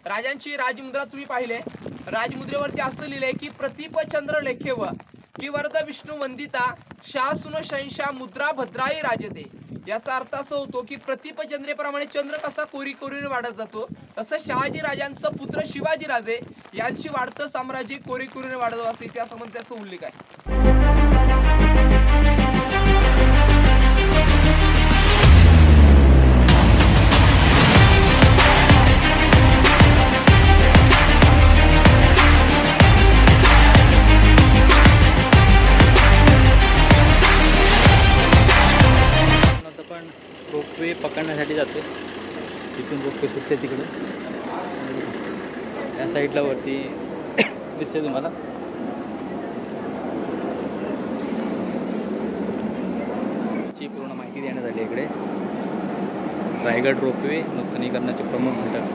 राजांची राजमुद्रा तुम्ही पाहिले, राजमुद्रेवरती असं लिहिलंय की प्रतीप चंद्र लेखेव की वरद विष्णू वंदिता शासुन शंशा मुद्रा भद्राई राजते। याचा अर्थ असा होतो की प्रतीप चंद्रेप्रमाणे चंद्र कसा कोरी कोरीने वाढत जातो, तसं शहाजी राजांचं पुत्र शिवाजी राजे यांची वाढतं साम्राज्य कोरी कोरीने वाढत असं इतिहासामध्ये त्याचा उल्लेख आहे। रोपवे पकडण्यासाठी जातो, तिथून रोपवे सुटते तिकडे या साईडला वरती दिसते तुम्हाला। ची पूर्ण माहिती देण्यात आली इकडे। रायगड रोपवे नूतनीकरणाचे प्रमुख घटक।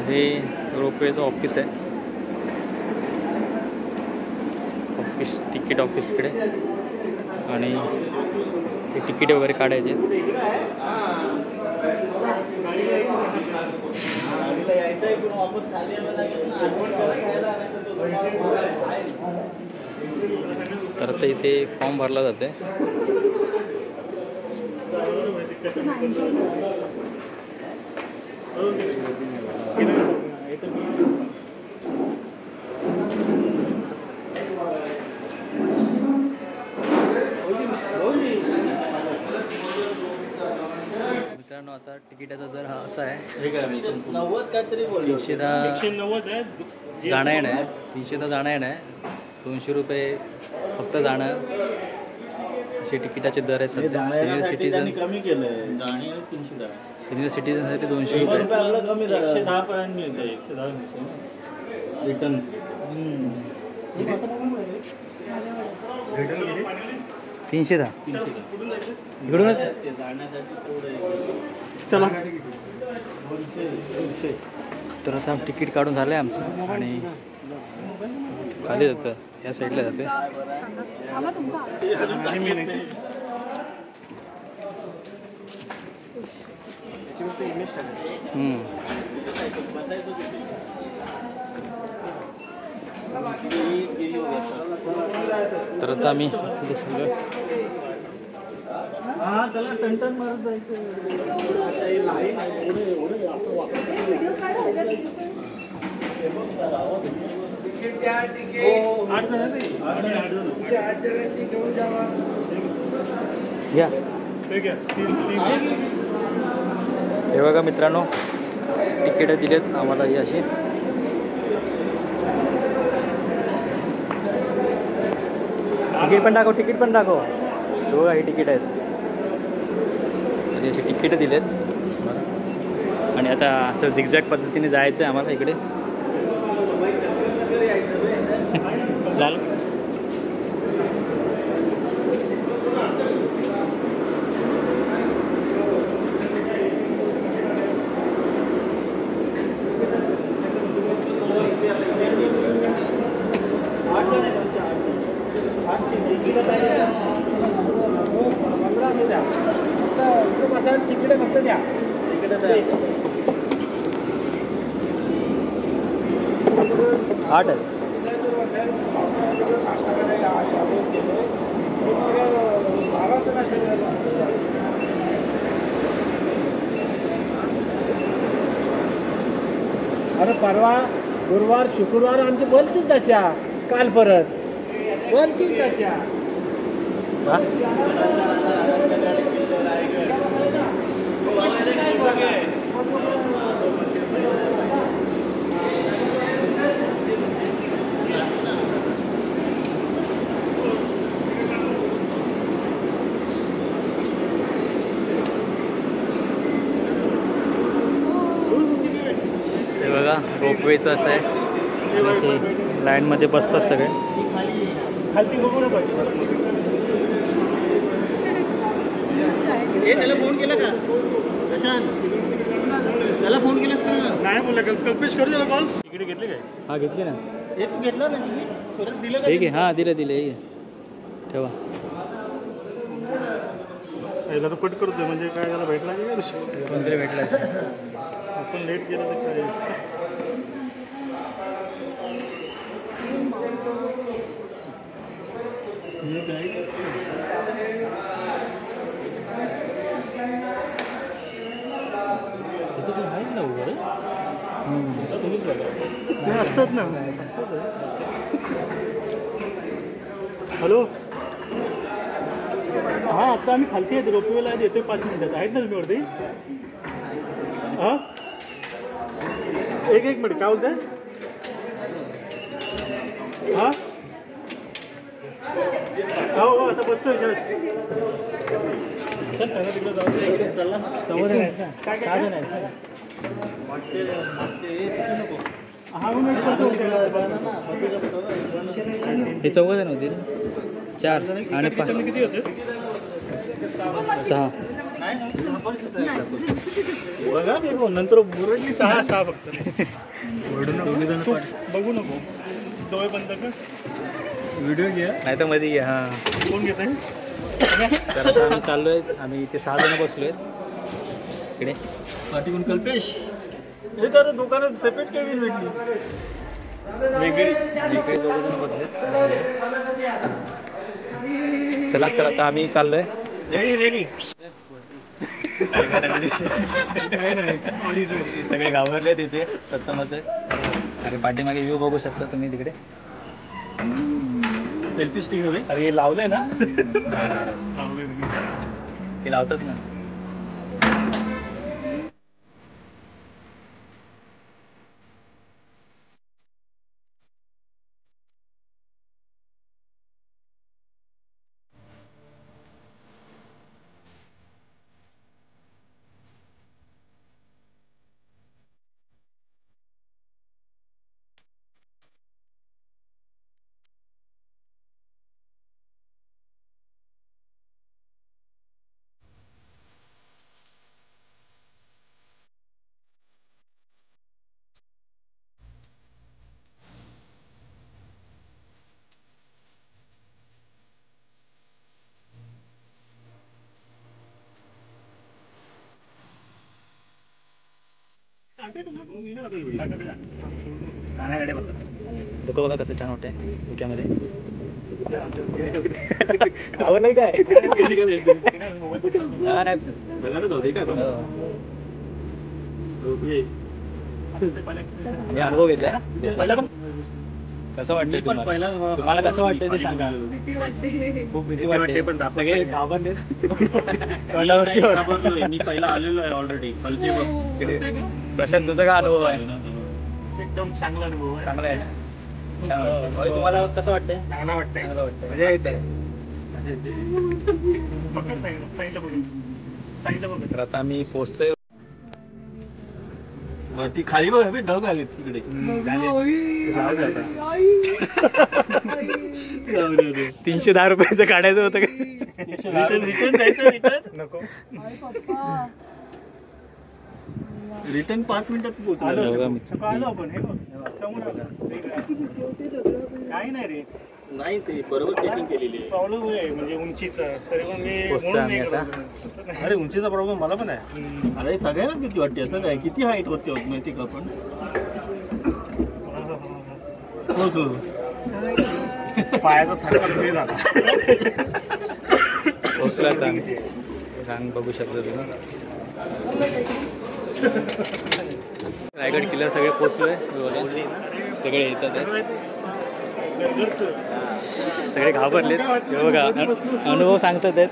हे रोपवेचं ऑफिस आहे, ऑफिस तिकीट ऑफिस इकडे, आणि ते तिकीट वगैरे काढायचे। तर आता इथे फॉर्म भरला जाते। मित्रांनो, आता तिकिटाचा दर हा असा आहे, 310 जाणं येणं आहे, 310 जाणं येणं आहे, 200 रुपये फक्त जाणं, असे तिकिटाचे दर आहे सध्या। सिनियर सिटीजन कमी केलं, सिनियर सिटीजनसाठी 200 रुपये, 110 पर्यंत मिळतं, 110 रिटर्न। रिटर्न 310 इकडूनच चला। तर आता तिकीट काढून झालं आहे आमचं, आणि खाली जातं, या साईडला जाते। तर आता आम्ही सगळं या हे बघा मित्रांनो, तिकीट दिलेत आम्हाला ही अशी। तिकीट पण दाखव, तिकीट पण दाखव, बघा ही तिकीट आहेत, अशी तिकीट दिलेत। आणि आता असं झिगझॅग पद्धतीने जायचं आहे आम्हाला इकडे। झालं तिकीट फक्त द्या, 8 आहे। अरे परवा गुरुवार शुक्रवार आमची बोलतीच तशा, काल परत बोलतीच तशा। हे बघा रोपवेचं असं आहे, लाईनमध्ये बसतात सगळे। त्याला फोन केला का प्रशांत? त्याला फोन केलास का? नाही बोलला, कल्पेश करू त्याला कॉल। तिकीट घेतली काय? हा घेतली ना, हे तू घेतलं ना तिकीट? ठीक आहे, हां दिले दिले हे घे. ठेवा. पहिला तर कट करतोय म्हणजे काय त्याला भेटला की काय कोणतरी भेटला आपण लेट केलं तर काय हे काय नाही असतात ना. हॅलो हां आता आम्ही खालती आहेत रोपवेला येतोय 5 मिनिटात आहेत ना तुम्ही वरती हां एक मिनिट काय बोलताय हां हो आता बसतोय तिकडे जाऊ समाधान आहेत ना काय काय हे 14 जण होते 4 आणि 5 किती होते 6. बघा नंतर बुरडली 6 फक्त बघू नको डोळे बंद कर व्हिडिओ घ्या नाही तर मध्ये घ्या. हां कोण घेत आहे तर आता आम्ही चाललो आहे. आम्ही इथे 6 जण बसलो आहेत इकडे. पाठीहून कल्पेश हे तर दुकानात सेपरेट केबिन भेटली वेगळी इकडे 2 जण बसलेत. चला तर आता आम्ही चाललोय. रेडी सगळे घाबरले तिथे प्रथमच अरे पाठीमागे व्ह्यू बघू शकता तुम्ही तिकडे. सेल्फी स्टिक हवे अरे लावलंय ना ते लावतात ना. लोक बघा कसं छान वाटतंय डोक्यामध्ये. आवड नाही काय अनुभव घेतलाय ना. कसं वाटतंय तुम्हाला कसं वाटतंय ते सांगा. खूप भीती वाटते पण सगळे घाबरले. मी पहिला आलेलो आहे ऑलरेडी प्रशांत तुझा काय अनुभव आहे. एकदम चांगला अनुभव आहे चांगला आहे ना. तुम्हाला कसं वाटतंय. चांगला वाटतंय म्हणजे तर आता आम्ही पोहोचतोय. ती खाली बघ ढग आले तिकडे 310 रुपयाचं काढायचं होतं का. रिटर्न जायचं रिटर्न नको रिटर्न 5 मिनिटात पोहोचलो आलो आपण. हे बघ काय नाही रे नाही ते बरोबर सेटिंग केलेली आहे. प्रॉब्लेम आहे म्हणजे उंचीचा तरी पण मी अरे उंचीचा प्रॉब्लेम मला पण आहे. अरे सगळ्यांना किती वाटते असं काय किती हाईट वरती होत माहिती का आपण पायाचा थरकाप झाला. पोहोचलो आता आम्ही. रांग बघू शकतो तुम्ही. रायगड किल्ल्यावर सगळे पोहोचलोय. सगळे येतात सगळे घाबरलेत. हे बघा अनुभव सांगतात आहेत.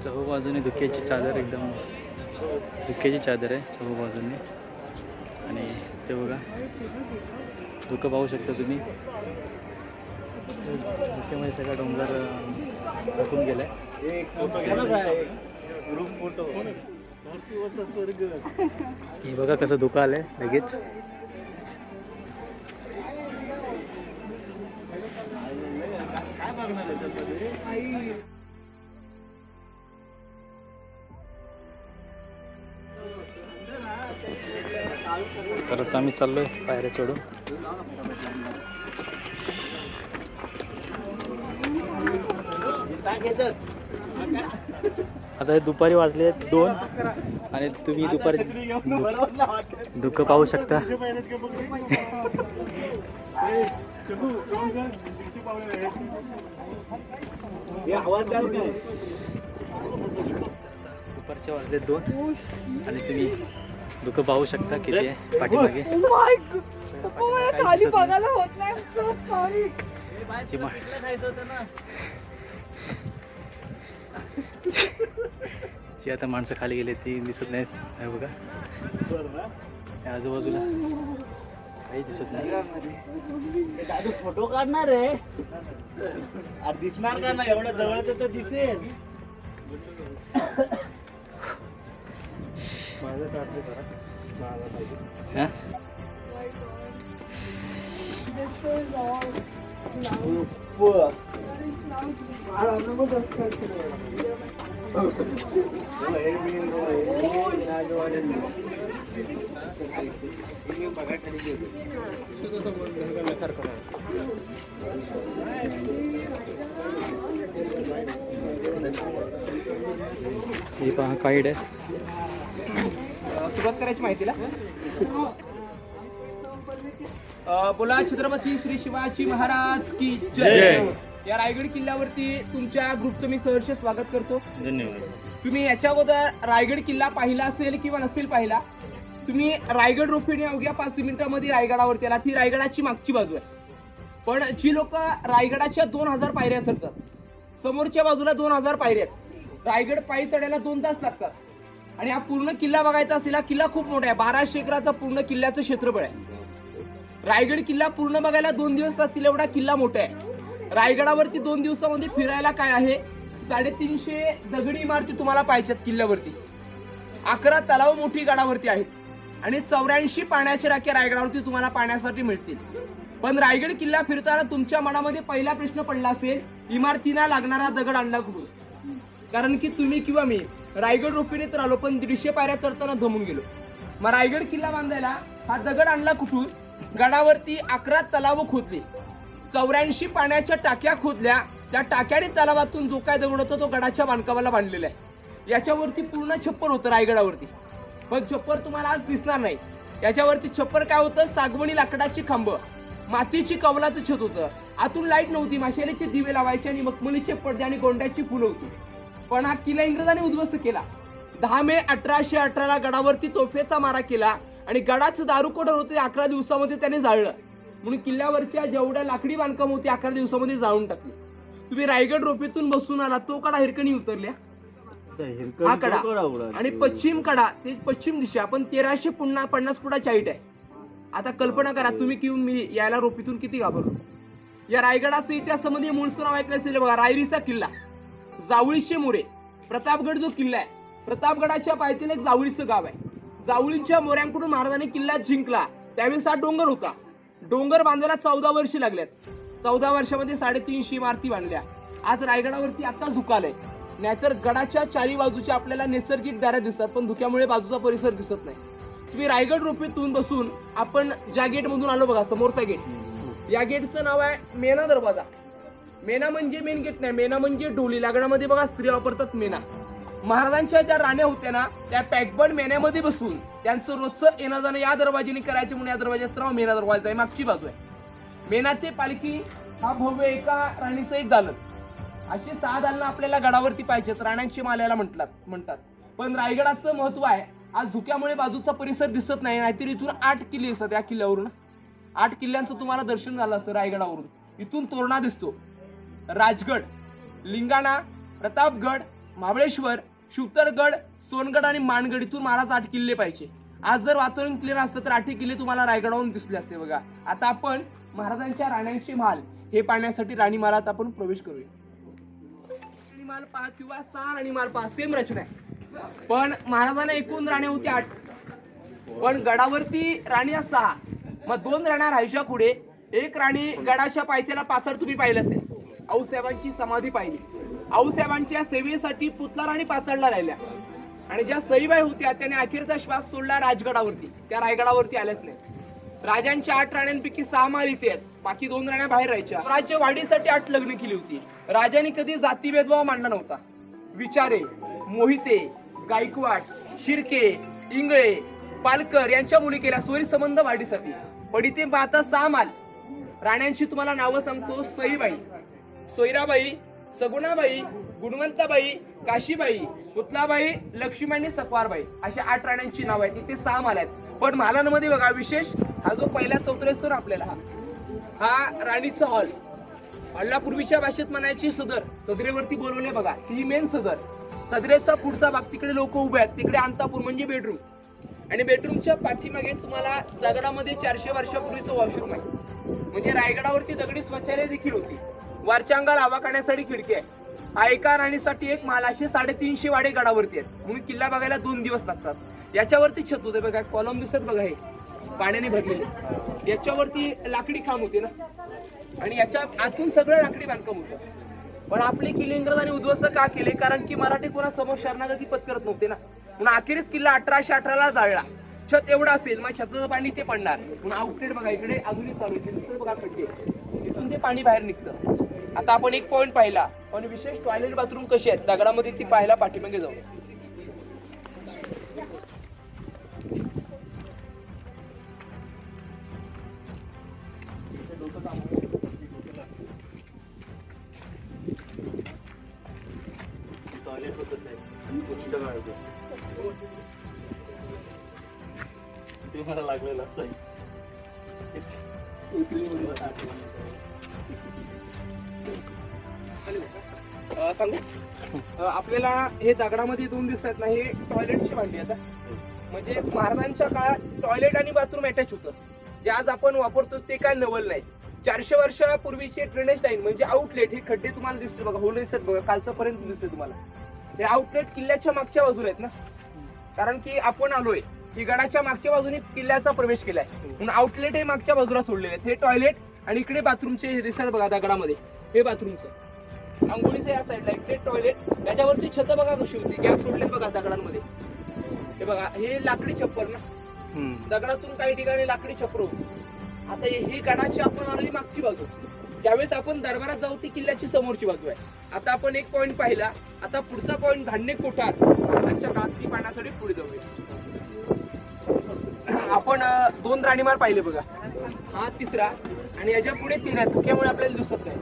चहू बाजूने धुक्याची चादर, एकदम धुक्याची चादर आहे चहू बाजूने. आणि ते बघा धुकं पाहू शकता तुम्ही. धुक्यामध्ये सगळा डोंगर टाकून गेलाय. ग्रुप फोटो स्वर्ग. हे बघा कसं धुकं आलंय लगेच. काय बघणार आहे त्याच्यामध्ये? तर आता आम्ही चाललोय पायऱ्या चढून. आता हे दुपारी वाजले 2 आणि तुम्ही दुपारी धुकं पाहू शकता. दुपारचे वाजले 2 आणि तुम्ही धुकं पाहू शकता किती आहे पाठीमागे. खाली बघायला होत नाही. सॉरी. जी आता माणसं खाली गेले ती दिसत नाहीत. हे बघा या आजूबाजूला काही दिसत नाही. दादू फोटो काढणार आहे. अरे दिसणार का नाही? एवढ्या जवळ तर दिसेल. माझं काढले जरा. हा? हे पहा काईड आहे. सुरुवात करायची माहितीला. बोला छत्रपती श्री शिवाजी महाराज की जय. या रायगड किल्ल्यावरती तुमच्या ग्रुपचं मी सहर्ष स्वागत करतो. धन्यवाद. तुम्ही याच्या अगोदर रायगड किल्ला पाहिला असेल किंवा नसेल पाहिला. तुम्ही रायगड रोपवेने अवघ्या 5 मिनिटांमध्ये रायगडावरती आला. ती रायगडाची मागची बाजू आहे. पण जी लोक रायगडाच्या 2000 पायऱ्या चढतात, समोरच्या बाजूला 2000 पायऱ्या आहेत. रायगड पायी चढायला 2 तास लागतात. आणि हा पूर्ण किल्ला बघायचा असेल, हा किल्ला खूप मोठा आहे. 1200 एकराचा पूर्ण किल्ल्याचं क्षेत्रफळ आहे. रायगड किल्ला पूर्ण बघायला 2 दिवस लागतील एवढा किल्ला मोठा आहे. रायगडावरती 2 दिवसामध्ये फिरायला काय आहे, 350 दगडी इमारती तुम्हाला पाहिजेत किल्ल्यावरती. 11 तलाव मोठी गडावरती आहेत आणि 84 पाण्याच्या टाक्या रायगडावरती तुम्हाला पाण्यासाठी मिळतील. पण रायगड किल्ला फिरताना तुमच्या मनामध्ये पहिला प्रश्न पडला असेल, इमारतीला लागणारा दगड आणला कुठून? कारण की तुम्ही किंवा मी रायगड रोपवेने तर आलो, पण 150 पायऱ्या चढताना दमून गेलो. मग रायगड किल्ला बांधायला हा दगड आणला कुठून? गडावरती 11 तलाव खोदले, 84 पाण्याच्या टाक्या खोदल्या. त्या टाक्याने तलावातून जो काय दगड होता तो गडाच्या बांधकामाला बांधलेला आहे. याच्यावरती पूर्ण छप्पर होतं रायगडावरती. पण छप्पर तुम्हाला आज दिसणार नाही. याच्यावरती छप्पर काय होतं, सागवणी लाकडाची खांब, मातीची कौलाचं छत होतं. आतून लाईट नव्हती, माशालीचे दिवे लावायचे आणि मखमलीचे पडदे आणि गोंड्याची फुलं होती. पण हा किल्ला इंग्रजांनी उद्ध्वस्त केला. 10 मे 1818 गडावरती तोफेचा मारा केला आणि गडाचं दारुकोडर होते 11 दिवसामध्ये त्याने जाळलं. म्हणून किल्ल्यावरच्या जेवढ्या लाकडी बांधकाम होती 11 दिवसामध्ये जाळून टाकली. तुम्ही रायगड रोपेतून बसून आला, तो कडा हिरकणी उतरल्या, हा कडा आणि पश्चिम कडा, ते पश्चिम दिशा. पण 1350 फुटाची हाईट आहे. आता कल्पना करा तुम्ही किंवा मी यायला रोपीतून किती घाबरलो. या रायगडाचं इतिहासामध्ये मूळचं नाव ऐकलं असेल बघा, रायरीचा किल्ला, जावळीचे मोरे. प्रतापगड जो किल्ला आहे, प्रतापगडाच्या पायथ्याला एक जावळीचं गाव आहे. जावळीच्या मोऱ्यांकडून महाराजांनी किल्ला जिंकला. त्यावेळेस हा डोंगर होता. डोंगर बांधायला 14 वर्षे लागल्यात. 14 वर्षामध्ये 350 इमारती बांधल्या. आज रायगडावरती आता झुकालय. नाहीतर गडाच्या 4 बाजूच्या आपल्याला नैसर्गिक दाऱ्या दिसतात, पण धुक्यामुळे बाजूचा परिसर दिसत नाही. तुम्ही रायगड रोपेतून बसून आपण ज्या गेट मधून आलो बघा, समोरचा गेट, या गेटचं नाव आहे मेना दरवाजा. मेना म्हणजे मेन गेट नाही, मेना म्हणजे डोली. लग्नामध्ये बघा स्त्री वापरतात मेना. महाराजांच्या ज्या राण्या होत्या ना, त्या पॅकबंद मेन्यामध्ये बसून त्यांचं रोजचं येणं जाणं या दरवाजाने करायचे, म्हणून या दरवाजाचं नाव मेना दरवाजा आहे. मागची बाजू आहे. मेना ते पालखी हा भव्य एका राणीचं एक दालन. असे 6 दालन आपल्याला गडावरती पाहिजेत. राण्यांची माल्याला म्हणतात. पण रायगडाचं महत्व आहे, आज धुक्यामुळे बाजूचा परिसर दिसत नाही. नाहीतर इथून 8 किल्ले असतात. या किल्ल्यावरून 8 किल्ल्यांचं तुम्हाला दर्शन झालं असतं रायगडावरून. इथून तोरणा दिसतो, राजगड, लिंगाणा, प्रतापगड, महाबळेश्वर, शिवतरगड, सोनगड आणि मानगड इथून महाराज 8 किल्ले पाहिजे. आज जर वातावरण क्लिअर असतं तर 8 किल्ले तुम्हाला रायगडावरून दिसले असते बघा. आता आपण महाराजांच्या राण्यांचे महाल हे पाहण्यासाठी राणी महालात आपण प्रवेश करूया. राणी महाल पहा किंवा 6 राणी महाल पहा, सेम रचना आहे, पण महाराजांना एकूण राण्या होत्या 8, पण गडावरती राणी 6. मग 2 राण्या राहायच्या पुढे, एक राणी गडाच्या पायथ्याला पाचड तुम्ही पाहिलं असेल, आऊसाहेबांची समाधी पाहिली. आऊसाहेबांच्या सेवेसाठी पुतला राणी पाचडला राहिल्या आणि ज्या सईबाई होत्या त्याने अखेरचा श्वास सोडला राजगडावरती, त्या रायगडावरती आल्याच नाही. राजांच्या 8 राण्यांपैकी 6 महाल इथे आहेत, बाकी 2 राण्या बाहेर राहायच्या. राज्य वाढीसाठी 8 लग्न केली होती. राजांनी कधी जाती भेदभाव मांडला नव्हता. विचारे, मोहिते, गायकवाड, शिर्के, इंगळे, पालकर यांच्या मुली केल्या सोयी संबंध वाढीसाठी. पण इथे पाहता 6 महाल. राण्यांची तुम्हाला नावं सांगतो: सईबाई, सोयराबाई, सगुणाबाई, गुणवंताबाई, काशीबाई, पुतलाबाई, लक्ष्मीबाई, सकवारबाई, अशा 8 राण्यांची नाव आहेत. इथे 6 महाल आहेत. पण महालांमध्ये बघा विशेष, हा जो पहिला चौथरेश्वर आपल्याला हा राणीचा हॉल. हॉलला पूर्वीच्या भाषेत म्हणायची सदर, सदरेवरती बोलवले बघा, ती मेन सदर. सदरेचा पुढचा भाग, तिकडे लोक उभे आहेत, तिकडे अंतापूर म्हणजे बेडरूम. आणि बेडरूमच्या पाठीमागे तुम्हाला दगडामध्ये 400 वर्षापूर्वीचं वॉशरूम आहे. म्हणजे रायगडावरती दगडी शौचालय देखील होती. वरच्या अंगाला हवा काढण्यासाठी खिडकी आहे. हा एका राणीसाठी एक महाल. असे 350 वाडे गडावरती आहेत, म्हणून किल्ला बघायला 2 दिवस लागतात. याच्यावरती छत होते बघा, कॉलम दिसत बघा, हे पाण्याने भरलेले. याच्यावरती लाकडी खांब होते ना, आणि याच्या आतून सगळं लाकडी बांधकाम होतं. पण आपले किल्ले इंग्रजांनी उद्ध्वस्त का केले? कारण की मराठी कोणासमोर शरणागती पत्करत नव्हते ना, म्हणून अखेरीस किल्ला 1818ला जाळला. छत एवढं असेल, मग छताचं पाणी ते पडणार. म्हणून आउटलेट बघा इकडे अजूनही चालू आहे, बघा खड्डे, तिथून ते पाणी बाहेर निघतं. आता आपण एक पॉईंट पाहिला, पण विशेष टॉयलेट बाथरूम कशी आहेत दगडामध्ये ती पाहायला पाठीमागे जाऊ. टॉयलेट होतच नाही, गोष्ट काढतो ते मला लागलेलं असतं. सांगू आपल्याला हे दगडामध्ये 2 दिसत नाही, हे टॉयलेटची भांडी. आता म्हणजे महाराजांच्या काळात टॉयलेट आणि बाथरूम अटॅच होतं. जे आज आपण वापरतो ते काय नवल नाही. 400 वर्षापूर्वीचे ड्रेनेज लाईन म्हणजे आउटलेट, हे खड्डे तुम्हाला दिसते बघा, होल दिसत बघा, कालचा पर्यंत दिसते तुम्हाला. हे आउटलेट किल्ल्याच्या मागच्या बाजूला आहेत ना, कारण की आपण आलोय की गडाच्या मागच्या बाजूने किल्ल्याचा प्रवेश केलाय, म्हणून आउटलेट हे मागच्या बाजूला सोडलेले आहेत. हे टॉयलेट आणि इकडे बाथरूमचे हे दिसतात बघा दगडामध्ये, हे बाथरूमचं, आंघोळीचं या साईडला इकडे टॉयलेट. त्याच्यावरती छत बघा कशी होती, गॅप सोडले बघा दगडांमध्ये. हे बघा, हे लाकडी छप्पर ना, दगडातून काही ठिकाणी लाकडी छप्पर होती. आता ही गडाची आपण आलेली मागची बाजू. ज्यावेळेस आपण दरबारात जाऊ ती किल्ल्याची समोरची बाजू आहे. आता आपण एक पॉईंट पाहिला, आता पुढचा पॉईंट धान्य कोठार महाराजांच्या काळात ती पाहण्यासाठी पुढे जाऊया. आपण 2 राणीमार पाहिले बघा, हा 3रा आणि याच्या पुढे 3 आहेत, त्यामुळे आपल्याला दिसत नाही.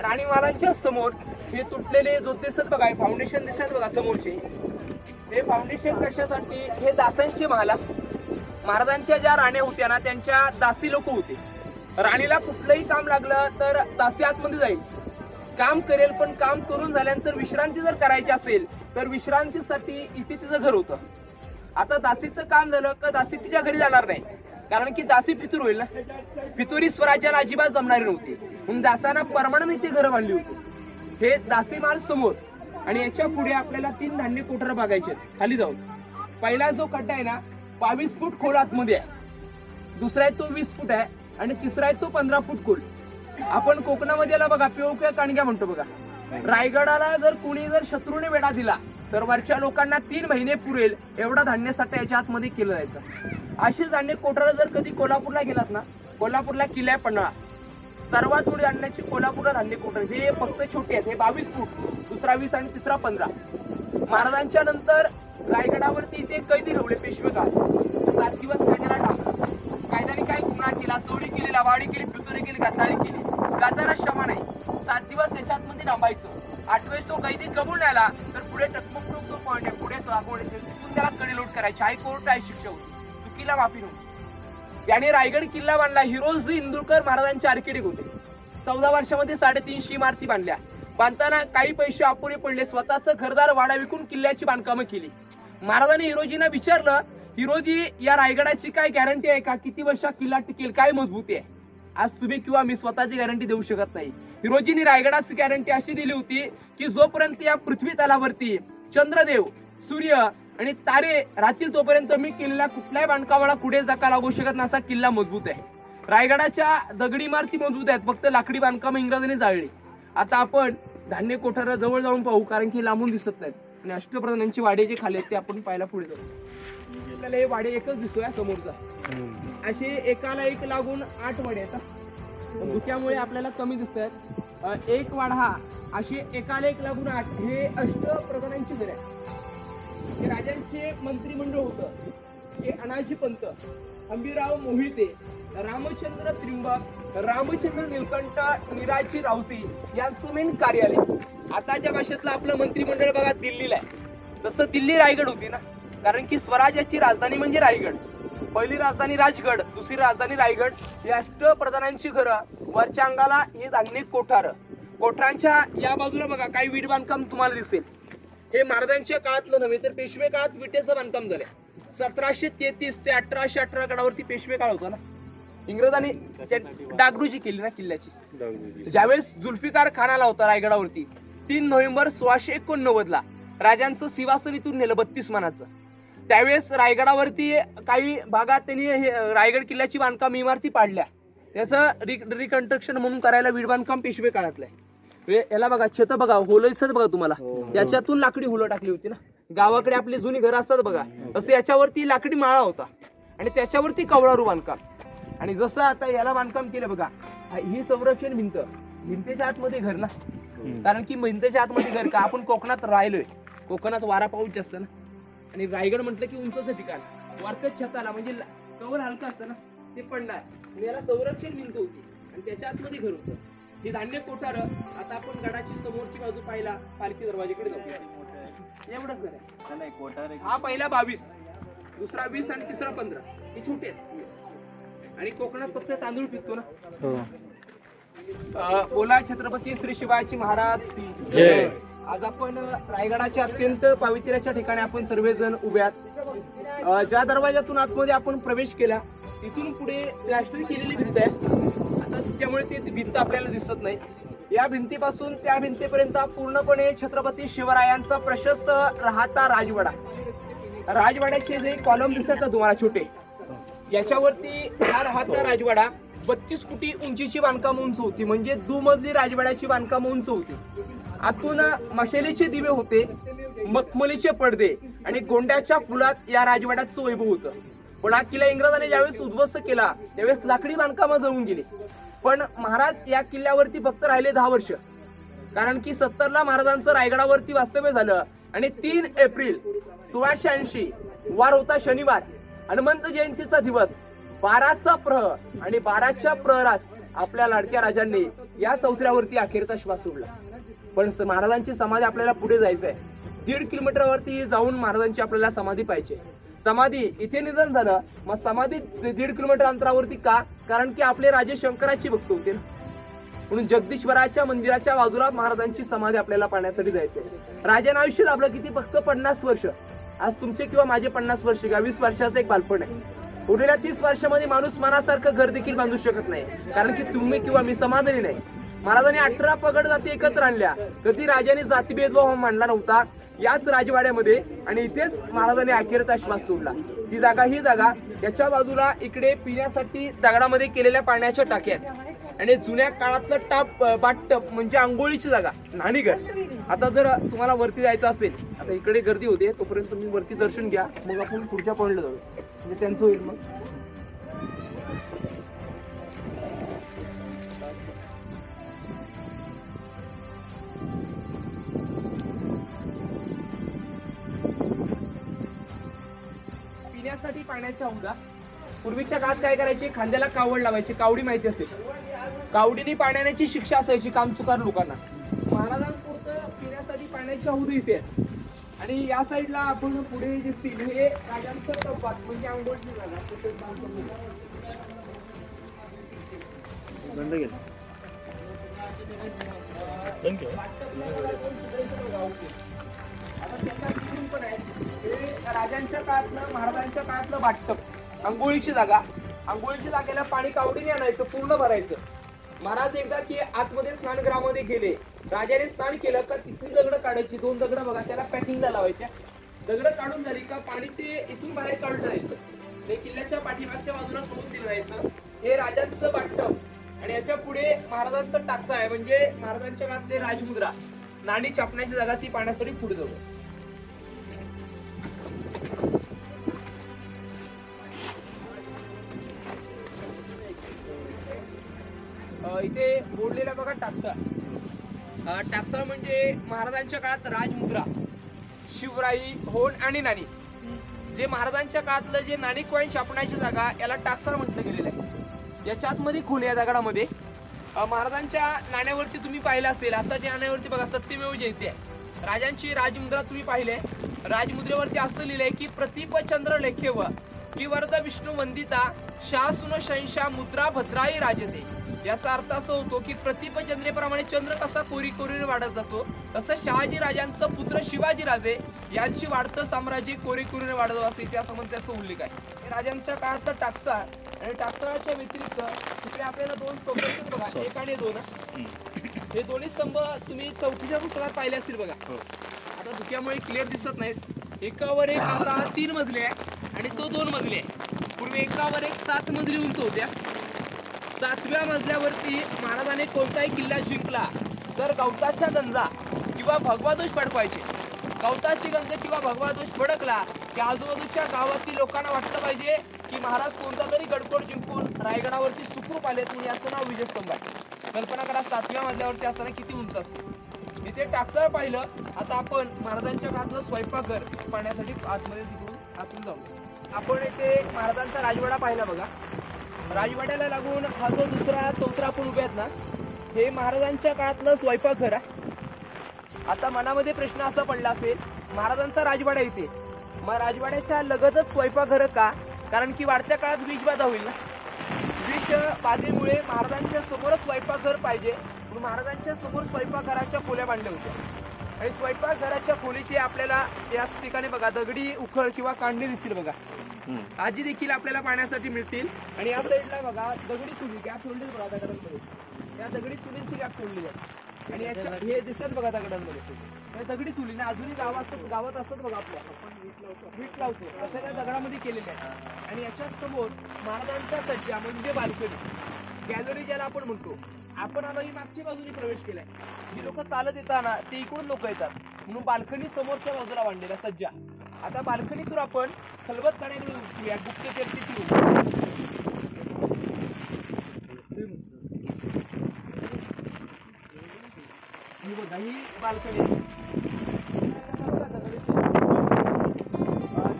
राणीमारांच्या समोर हे तुटलेले जो दिसत बघा, फाउंडेशन दिसत बघा समोरचे, हे फाउंडेशन कशासाठी? हे दासांचे महाल. महाराजांच्या ज्या राण्या होत्या ना त्यांच्या दासी लोक होते. राणीला कुठलंही काम लागलं तर दासी आतमध्ये जाईल, काम करेल, पण काम करून झाल्यानंतर विश्रांती जर करायची असेल तर विश्रांतीसाठी इथे तिचं घर होतं. आता दासीचं काम झालं का दासी तिच्या घरी जाणार नाही, कारण की दासी फितूर होईल ना. फितुरी स्वराज्याला अजिबात जमणारी नव्हती, म्हणून दासांना परमानंट इथे घरं बांधली होती. हे दासी माल समोर, आणि याच्या पुढे आपल्याला 3 धान्य कोठार बघायचे खाली जाऊन. पहिला जो खड्डा आहे ना 22 फूट खोल आतमध्ये आहे, दुसरा आहे तो 20 फूट आहे, आणि तिसरा आहे तो 15 फूट खोल. आपण कोकणामध्ये याला बघा पिवळ्या काणग्या म्हणतो बघा. रायगडाला जर कुणी जर शत्रूने वेढा दिला तर वरच्या लोकांना 3 महिने पुरेल एवढा धान्य साठा याच्या आतमध्ये केलं जायचं. अशी धान्य कोठार जर कधी कोल्हापूरला गेलात ना, कोल्हापूरला किल्ला पन्हाळा, सर्वात मोठी धान्याची कोल्हापूरला धान्य कोठार. हे फक्त छोटे आहेत, हे 22 फूट, दुसरा 20 आणि तिसरा 15. महाराजांच्या नंतर रायगडावरती इथे कैदी ठेवले पेशवे काळ. 7 दिवस कायद्याला टाकलं. कायद्याने काय गुन्हा केला, चोरी केली, लवाडी केली, फितुरी केली, गद्दारी केली, गाजाला क्षमा नाही. 7 दिवस याच्यात मध्ये थांबायचं. 8 वेळेस तो कैदी कबूल आला तर पुढे टकमक जो पॉईंट आहे, पुढे तो आपण तिथून त्याला कडेलोट करायची. हायकोर्ट आहे शिक्षा होती, चुकीला माफी नव्हती. ज्याने रायगड किल्ला बांधला हिरोज इंदुरकर महाराजांचे आर्किटेक्ट होते. 14 वर्षामध्ये 350 इमारती बांधल्या. बांधताना काही पैसे अपुरे पडले, स्वतःचं घरदार वाडा विकून किल्ल्याची बांधकामं केली. महाराजांनी हिरोजींना विचारलं, हिरोजी या रायगडाची काय गॅरंटी आहे का, किती वर्ष किल्ला टिकेल, काय मजबूती आहे? आज तुम्ही किंवा मी स्वतःची गॅरंटी देऊ शकत नाही. हिरोजींनी रायगडाची गॅरंटी अशी दिली होती की जोपर्यंत या पृथ्वी तलावरती चंद्रदेव, सूर्य आणि तारे राहतील तोपर्यंत मी किल्ला कुठल्याही बांधकामाला पुढे जाका लागू शकत नसा. किल्ला मजबूत आहे. रायगडाच्या दगडी इमारती मजबूत आहेत, फक्त लाकडी बांधकाम इंग्रजांनी जाळली. आता आपण धान्य कोठारा जवळ जाऊन पाहू, कारण की लांबून दिसत नाहीत. आणि अष्टप्रधानांची वाडे जे खाली आहेत ते आपण पाहायला पुढे जाऊ. आपल्याला हे वाडे एकच दिसतोय समोरचा. असे एकाला एक लागून 8 वाडे आहेत. धुक्यामुळे आपल्याला कमी दिसत आहेत. एक वाडा हा असे एकाला एक लागून 8. हे अष्टप्रधानांची घर आहे. हे राजांचे मंत्रिमंडळ होतं. हे अनाजी पंत, अंबिराव मोहिते, रामचंद्र त्रिंबक, रामचंद्र निलकंठ, निराजी रावती यांचं मेन कार्यालय. आताच्या भाषेतलं आपलं मंत्रिमंडळ बघा दिल्लीला आहे. तसं दिल्ली रायगड होती ना, कारण की स्वराज्याची राजधानी म्हणजे रायगड. पहिली राजधानी राजगड, दुसरी राजधानी रायगड. ही अष्टप्रधानांची घरं. वरच्या अंगाला हे धान्य कोठार. कोठारांच्या या बाजूला बघा काही वीट बांधकाम तुम्हाला दिसेल. हे महाराजांच्या काळातलं नव्हे तर पेशवे काळात विटेचं बांधकाम झालंय. 1733 ते 1818 गडावरती पेशवे काळ होता ना. इंग्रजांनी डागडुजी केली ना किल्ल्याची. ज्यावेळेस जुल्फिकार खान आला होता रायगडावरती 3 नोव्हेंबर 1689 ला, राजांचं सिंहासन इथून नेलं 32 मानाचं. त्यावेळेस रायगडावरती काही भागात त्यांनी रायगड किल्ल्याची बांधकाम इमारती पाडल्या. त्याचं रिकन्स्ट्रक्शन म्हणून करायला वीट बांधकाम पेशवे काळातलं आहे. याला बघा, छत बघा, होलं दिसत बघा तुम्हाला. याच्यातून लाकडी होलं टाकली होती ना. गावाकडे आपली जुनी घरं असतात बघा, असं याच्यावरती लाकडी माळा होता आणि त्याच्यावरती कवळारू बांधकाम. आणि जसं आता याला बांधकाम केलं बघा, ही संरक्षण भिंत, भिंतीच्या आतमध्ये घर ना. कारण की भिंतीच्या आतमध्ये घर का, आपण कोकणात राहिलोय. कोकणात वारा पाऊस जास्त ना, आणि रायगड म्हटलं की उंचचं ठिकाण. वरच्या छताला म्हणजे कवर हलका असतं ना, ते पडणार. याला संरक्षण भिंत होती आणि त्याच्या आतमध्ये घर होतं. हे धान्य कोठार. आता आपण गडाची समोरची बाजू पाहिला, पालखी दरवाजेकडे जाऊ. एवढंच घर आहे. हा पहिला 22, दुसरा 20 आणि तिसरा 15. हे छोटे आहेत. आणि कोकणात फक्त तांदूळ पिकतो ना. बोला छत्रपती श्री शिवाजी महाराज की जय. आज आपण रायगडाच्या अत्यंत पावित्र्याच्या ठिकाणी आपण सर्वजण उभे आहात. ज्या दरवाजातून आतमध्ये आपण प्रवेश केला तिथून पुढे प्लॅस्टर केलेली भिंत आहे. आता त्यामुळे ती भिंत आपल्याला दिसत नाही. या भिंतीपासून त्या भिंतीपर्यंत पूर्णपणे छत्रपती शिवरायांचा प्रशस्त राहता राजवाडा. राजवाड्याचे जे कॉलम दिसतात ना तुम्हाला छोटे, याच्यावरती हा राहता राजवाडा 32 फुटी उंचीची बांधकाम उंच होती. म्हणजे दुमजली राजवाड्याची बांधकाम उंच होती. आतून मशालीचे दिवे होते, मखमलीचे पडदे आणि गोंड्याच्या फुलात या राजवाड्याचं वैभव होतं. पण हा किल्ला इंग्रजांनी ज्यावेळेस उद्ध्वस्त केला त्यावेळेस लाकडी बांधकामं जळून गेली. पण महाराज या किल्ल्यावरती फक्त राहिले 10 वर्ष. कारण की 70 ला महाराजांचं रायगडावरती वास्तव्य झालं आणि 3 एप्रिल 1680 वार होता शनिवार, हनुमंत जयंतीचा दिवस. 12चा प्रहर आणि 12च्या प्रहरास आपल्या लाडक्या राजांनी या चौथऱ्यावरती अखेरचा श्वास सोडला. पण महाराजांची समाधी आपल्याला पुढे जायचंय. 1.5 किलोमीटरवरती जाऊन महाराजांची आपल्याला समाधी पाहिजे. समाधी इथे निधन झालं, मग समाधी 1.5 किलोमीटर अंतरावरती का? कारण की आपले राजे शंकराची भक्त होते ना. म्हणून जगदीश्वराच्या मंदिराच्या बाजूला महाराजांची समाधी आपल्याला पाहण्यासाठी जायचंय. राजांना आयुष्य लाभलं किती? फक्त 50 वर्ष. आज तुमचे किंवा माझे 50 वर्ष किंवा 20 वर्षाचं एक बालपण आहे. उरलेल्या 30 वर्षामध्ये माणूस मनासारखं घर देखील बांधू शकत नाही. कारण की तुम्ही किंवा मी समाधानी नाही. महाराजांनी 18 पगड जाती एकत्र आणल्या. कधी राजाने जातीभेदभाव मांडला नव्हता याच राजवाड्यामध्ये, आणि इथेच महाराजांनी अखेरचा श्वास सोडला. ती जागा ही जागा. याच्या बाजूला इकडे पिण्यासाठी दगडामध्ये केलेल्या पाण्याच्या टाक्या आहेत आणि जुन्या काळातलं बाटटप म्हणजे आंघोळीची जागा, न्हाणीघर. आता जर तुम्हाला वरती जायचं असेल, आता इकडे गर्दी होते, तोपर्यंत तुम्ही वरती दर्शन घ्या, मग आपण पुढच्या पॉईंटला जाऊ. म्हणजे त्यांचं होईल. मग पिण्यासाठी पाण्याच्या हौदा. पूर्वीच्या काळात काय करायचे? खांद्याला कावड लावायची. कावडी माहिती असेल, कावडीने पाण्याची शिक्षा असायची कामचुकार लोकांना. महाराजांपुरतं पिण्यासाठी पाण्याची हौद इथे आहेत. आणि या साईडला आपण पुढे दिसतील हे राजांचं कपाट म्हणजे आंघोळची जागा. बंद केलं. राजांच्या काळातलं महाराजांच्या काळातलं बाटप, आंघोळीची जागा. आंघोळीच्या जागेला पाणी कावडीने आणायचं, पूर्ण भरायचं. महाराज एकदा की आतमध्ये स्नानगृहामध्ये गेले, राजाने स्नान केलं का तिथून दगड काढायची, 2 दगड बघा त्याला पॅकिंगला लावायच्या. दगड काढून झाली का पाणी ते इथून बाहेर काढलं जायचं, ते किल्ल्याच्या पाठीमागच्या बाजूला सोडून दिलं जायचं. हे राजांचं बाटप. आणि याच्या पुढे महाराजांचं टाकसा आहे, म्हणजे महाराजांच्या काळातले राजमुद्रा, नाणी छापण्याची जागा, ती पाण्यासाठी पुढे जाऊ. इथे बोललेला बघा टाकसा. टाकसा म्हणजे महाराजांच्या काळात राजमुद्रा, शिवराई, होण आणि नाणी, जे महाराजांच्या काळातलं जे नाणी कॉईन छापण्याची जागा, याला टाकसा म्हटलं गेलेलं आहे. याच्या आतमध्ये खोल या दगडामध्ये महाराजांच्या नाण्यावरती तुम्ही पाहिलं असेल, आताच्या नाण्यावरती बघा सत्यमेव जयते आहे. राजांची राजमुद्रा तुम्ही पाहिले, राजमुद्रेवरती असं लिहिलंय की प्रतीप चंद्र लेखेव की वरद विष्णू वंदिता शासून शंशा मुद्रा भद्राई राजते. याचा अर्थ असा होतो की प्रतीप चंद्रेप्रमाणे चंद्र कसा कोरी कोरीने वाढत जातो, तसं शहाजी राजांचं पुत्र शिवाजी राजे यांची वाढतं साम्राज्य कोरी कोरीने वाढत असे इतिहासामध्ये त्याचा उल्लेख आहे. राजांच्या काळात टाकसा आणि टाकसाच्या व्यतिरिक्त तिकडे आपल्याला 2 स्तंभ दिसतात बघा, 1 आणि 2. हे दोन्ही स्तंभ तुम्ही 4थीच्या पुस्तकात पाहिले असतील बघा. आता धुक्यामुळे क्लिअर दिसत नाहीत. एकावर एक आता 3 मजले आहे आणि तो 2 मजले आहे. पूर्वी एकावर एक 7 मजली उंच होत्या. 7व्या मजल्यावरती महाराजाने कोणताही किल्ला जिंकला तर गवताच्या गंजा किंवा भगवादोष फडकवायचे. गवताची गंज किंवा भगवादोष फडकला की आजूबाजूच्या गावातील लोकांना वाटलं पाहिजे की महाराज कोणता तरी गडकोट जिंकून रायगडावरती सुखरूप आले, म्हणून याचं नाव विजयस्तंभ आहे. कल्पना करा 7व्या मजल्यावरती असताना किती उंच असते. इथे टाकसाळ पाहिलं. आता आपण महाराजांच्या काळातलं स्वयंपाकघर पाहण्यासाठी आतून जाऊ. आपण इथे महाराजांचा राजवाडा पाहिला बघा. राजवाड्याला लागून हा जो दुसरा चौथरा आपण उभे आहेत ना, हे महाराजांच्या काळातलं स्वयंपाकघर आहे. आता मनामध्ये प्रश्न असा पडला असेल, महाराजांचा राजवाडा इथे, मग राजवाड्याच्या लगतच स्वयंपाकघर का? कारण की वाढत्या काळात विषबाधा होईल ना. विषबाधेमुळे महाराजांच्या समोरच स्वयंपाकघर पाहिजे, म्हणून महाराजांच्या समोर स्वयंपाकघराच्या खोल्या बांधल्या होत्या. आणि स्वयंपाकघराच्या खोलीची आपल्याला याच ठिकाणी बघा दगडी उखळ किंवा कांडणी दिसतील बघा. आजी देखील आपल्याला पाहण्यासाठी मिळतील. आणि या साईडला बघा दगडी चुली गॅप सोडली बघा दगडांमध्ये, या दगडी चुलींची गॅप सोडली जाते. आणि याच्या हे दिसत बघा दगडांमध्ये दगडी चुली ना, अजूनही गावात असतात बघा, आपल्या वीट लावतो तसं त्या दगडामध्ये केलेले आहे. आणि याच्या समोर महाराजांचा सज्जा म्हणजे बाल्कनी, गॅलरी ज्याला आपण म्हणतो. आपण आता ही मागच्या बाजूने प्रवेश केलाय, जी लोक चालत येताना ते इकडून लोक येतात, म्हणून बाल्कनी समोरच्या बाजूला बांधलेला सज्जा. आता बाल्कनीतून आपण खलबतखान्याकडे उतरूया, गुप्तचरची ही बाल्कनी.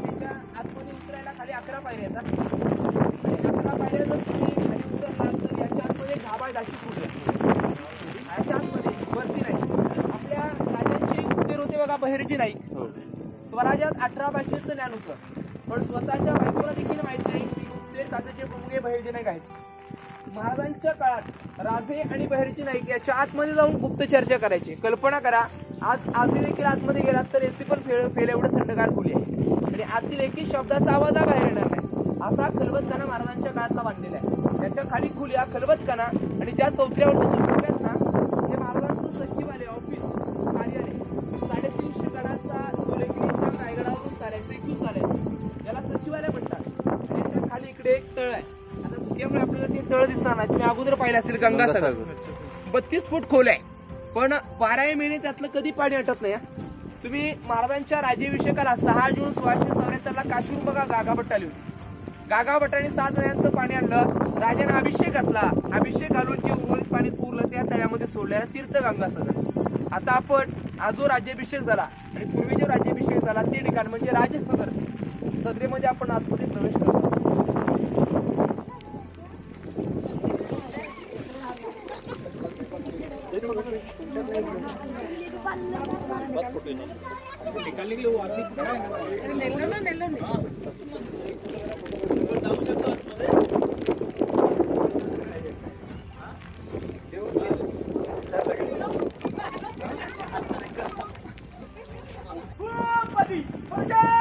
त्याच्या आतमध्ये उतरायला खाली 11 पायऱ्या येतात. 11 पायऱ्या जर तुम्ही खाली उतरलात तर याच्या आतमध्ये गाभा डाची फुट याच्या आतमध्ये वरती नाही. आपल्या राजांची उत्तेर होते बघा बहिर्जी नाही. स्वराज्यात 18 भाषेचं ज्ञान होतं, पण स्वतःच्या बायकोला देखील माहित नाही की उत्तेर तात्याचे प्रमुख बहिर्जी नाईक आहेत. महाराजांच्या काळात राजे आणि बहिर्जी नाईक याच्या आतमध्ये जाऊन गुप्त चर्चा करायची. कल्पना करा, आजही देखील आतमध्ये गेलात तर एसी पण फेल एवढं थंडगार खोली आहे आणि आतील एकही शब्दाचा आवाज बाहेर येणार नाही. असा खलबतखाना महाराजांच्या काळातला बांधलेला आहे. त्याच्या खाली खोल्या खलबतखाना आणि ज्या चौथऱ्यावरती आहेत ना, हे महाराजांचं सचिवालय, ऑफिस, कार्यालय. 350 गडाचा जो लेखणी रायगडावरून चालायचं, इथून चालायचं, याला सचिवालय म्हणतात. आणि याच्या खाली इकडे एक तळ आहे. आता धुक्यामुळे आपल्याला ते तळ दिसणार नाही, तुम्ही अगोदर पाहिलं असेल, गंगासागर. 32 फूट खोल आहे, पण 12 महिने त्यातलं कधी पाणी अटत नाही. तुम्ही महाराजांच्या राज्याभिषेकाला 6 जून 1674 ला काशीहून बघा गागाभट्ट आली होती. गागाभट्टाने 7 नद्यांचं पाणी आणलं, राजाने अभिषेक घातला. अभिषेक घालून जे उर्वरित पाणी पुरलं त्या तळ्यामध्ये सोडलेला तीर्थ गंगासागर. आता आपण आज जो राज्याभिषेक झाला आणि पूर्वी जो राज्याभिषेक झाला ते ठिकाण म्हणजे राजसदर, सदरेमध्ये आपण आतमध्ये प्रवेश करतो. फौजी